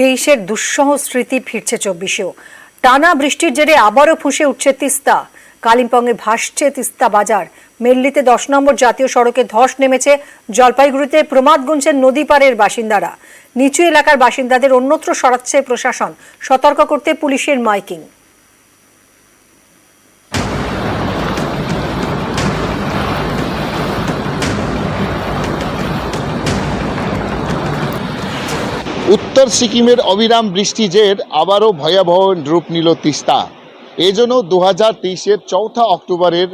তেইশের দুঃসহ স্মৃতি ফিরছে 24-এও। টানা বৃষ্টির জেরে আবারও ফুঁসে উঠছে তিস্তা। কালিম্পংয়ে ভাসছে তিস্তা বাজার। মেল্লিতে 10 নম্বর জাতীয় সড়কে ধস নেমেছে। জলপাইগুড়িতে প্রমাদ গুনছেন নদী পারের বাসিন্দারা। নিচু এলাকার বাসিন্দাদের অন্যত্র সরাচ্ছে প্রশাসন। সতর্ক করতে পুলিশের মাইকিং। উত্তর সিকিমের অবিরাম বৃষ্টি জের আবারও ভয়াবহ রূপ নিল তিস্তা। এজন্য 2023-এর 4 অক্টোবরের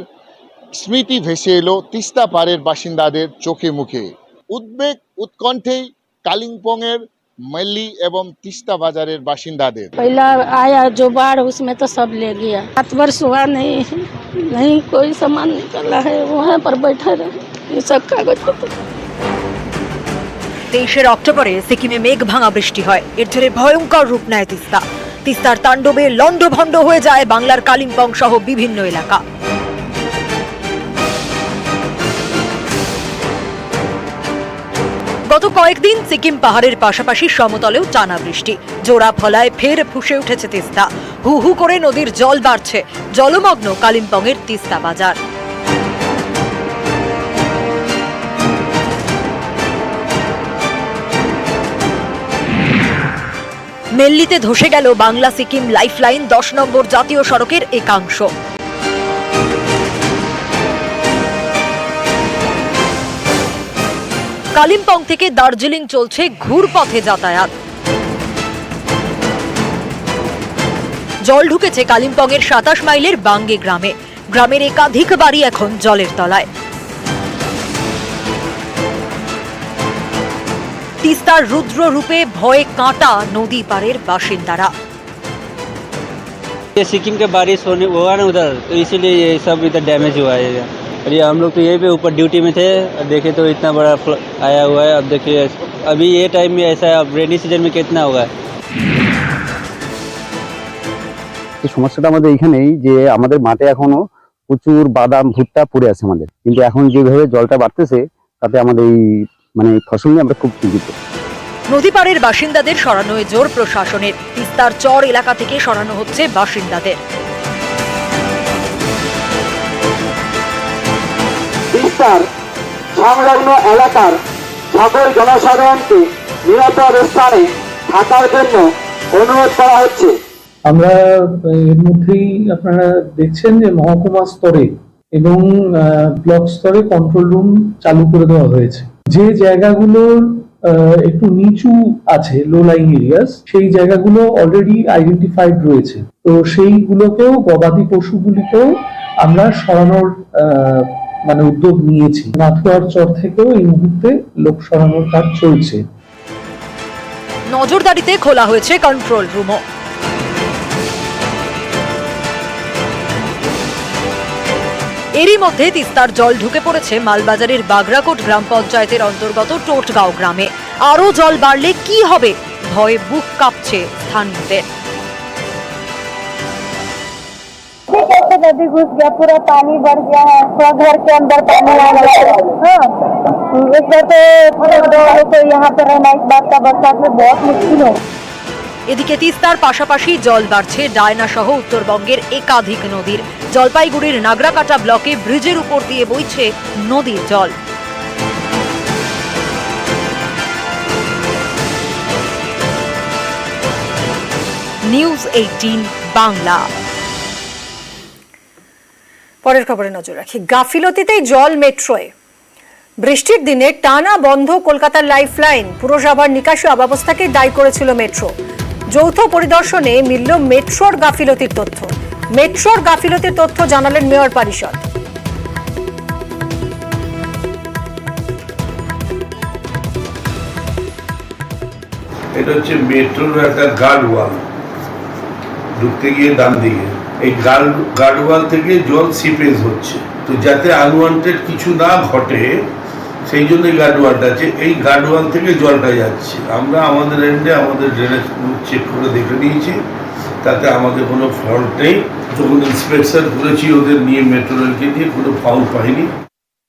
স্মৃতি ভেসে এলো তিস্তা পাড়ের বাসিন্দাদের চোখে মুখে। উদ্বেগ উৎকণ্ঠেই কালিম্পংয়ের মেল্লি এবং তিস্তা বাজারের বাসিন্দাদের। पहला आया जो बाढ़ उसमें तो सब ले गया। रात भर सुहा नहीं कोई सामान निकला है, वहाँ पर बैठा रहे ये सब कागज पत्र। 23 অক্টোবরে সিকিমে মেঘ ভাঙা বৃষ্টি হয়। এর জেরে ভয়ঙ্কর রূপ নেয় তিস্তা। তিস্তার তাণ্ডবে লণ্ডভণ্ড হয়ে যায় বাংলার কালিম্পং সহ বিভিন্ন এলাকা। গত কয়েকদিন সিকিম পাহাড়ের পাশাপাশি সমতলেও টানা বৃষ্টি। জোড়া ফলায় ফের ফুঁসে উঠেছে তিস্তা। হু হু করে নদীর জল বাড়ছে। জলমগ্ন কালিম্পংয়ের তিস্তা বাজার। মেল্লিতে ধসে গেল বাংলা সিকিম লাইফলাইন 10 নম্বর জাতীয় সড়কের একাংশ। কালিম্পং থেকে দার্জিলিং চলছে ঘুরপথে যাতায়াত। জল ঢুকেছে কালিম্পংয়ের 27 মাইলের বাঙ্গে গ্রামে। গ্রামের একাধিক বাড়ি এখন জলের তলায়। তিস্তার রুদ্র রূপে ভয়ে কাঁটা নদী পারের বাসিন্দারা। ये सिक्किम के बारिश होने हुआ ना उधर, तो इसीलिए ये सब इधर डैमेज हुआ है। और ये हम लोग तो यहीं पे ऊपर ड्यूटी में थे, देखे तो इतना बड़ा आया हुआ है। अब देखिए अभी ये टाइम में ऐसा है, अब रेनी सीजन में कितना होगा। এই সমস্যাটা আমাদের এইখানেই যে আমাদের মাঠে এখনো প্রচুর বাদাম ভুট্টা পড়ে আছে আমাদের, কিন্তু এখন যেভাবে জলটা বাড়তেছে তাতে আমাদের এই ফসল নিয়ে আমরা খুব চিন্তিত। নদী পাড়ের বাসিন্দাদের সরানোয় জোর প্রশাসনের। তিস্তার চর এলাকা থেকে সরানো হচ্ছে বাসিন্দাদের। তিস্তার সংলগ্ন এলাকার সকল জনসাধারণকে নিরাপদ স্থানে থাকার জন্য অনুরোধ করা হচ্ছে। আমরা এর মধ্যেই আপনারা দেখছেন যে মহকুমা স্তরে এবং ব্লক স্তরে কন্ট্রোল রুম চালু করে দেওয়া হয়েছে। যে জায়গাগুলোর একটু নিচু আছে, লো লাইং এরিয়াস, সেই জায়গাগুলো অলরেডি আইডেন্টিফাইড রয়েছে। তো সেইগুলোকেও, গবাদি পশুগুলিকেও আমরা সরানোর উদ্যোগ নিয়েছি। নাথুয়ার চর থেকেও এই মুহূর্তে লোক সরানোর কাজ চলছে। নজরদারিতে খোলা হয়েছে কন্ট্রোল রুমও। এরই মধ্যে তিস্তার জল ঢুকে পড়েছে মালবাজারের বাগরাকোট গ্রাম পঞ্চায়েতের অন্তর্গত টোটগাঁও গ্রামে। আরো জল বাড়লে কি হবে, ভয়ে বুক কাঁপছে স্থানীয়দের। नदी घुस गया, पूरा पानी बढ़ गया है, पूरा घर के अंदर पानी आ गया है। इस बार तो यहाँ पर रहना इस बात का बरसात में बहुत मुश्किल है। এদিকে তিস্তার পাশাপাশি জল বাড়ছে ডায়না সহ উত্তরবঙ্গের একাধিক নদীর। জলপাইগুড়ির নাগরাকাটা ব্লকে ব্রিজের উপর দিয়ে বইছে নদীর জল। নিউজ 18 বাংলা। পরের খবরে নজর রাখি। গাফিলতিতেই জল মেট্রোয়। বৃষ্টির দিনে টানা বন্ধ কলকাতার লাইফলাইন। পুরসভার নিকাশি অব্যবস্থাকে দায়ী করেছিল মেট্রো। যৌথ পরিদর্শনে মিলল মেট্রোর গাফিলতির তথ্য। মেট্রোর গাফিলতির তথ্য জানালেন মেয়র পরিষদ। এটা হচ্ছে মেট্রোর একটা গার্ড ওয়াল, ঢুকতে গিয়ে ডান দিকে এই গার্ড ওয়াল থেকে জল সিপেজ হচ্ছে। তো যাতে আনওয়ান্টেড কিছু না ঘটে সেই জন্য গার্ড ওয়ালটা আছে। এই গার্ড ওয়াল থেকে জলটা যাচ্ছে। আমরা আমাদের এন্ডে আমাদের ড্রেনেজ চেক করে দেখে নিয়েছি, তাতে আমাদের কোনো ফল্ট নেই। যখন ইন্সপেকশন করেছি ওদের নিয়ে, মেট্রো রেলকে নিয়ে, কোনো ফাউল পাইনি।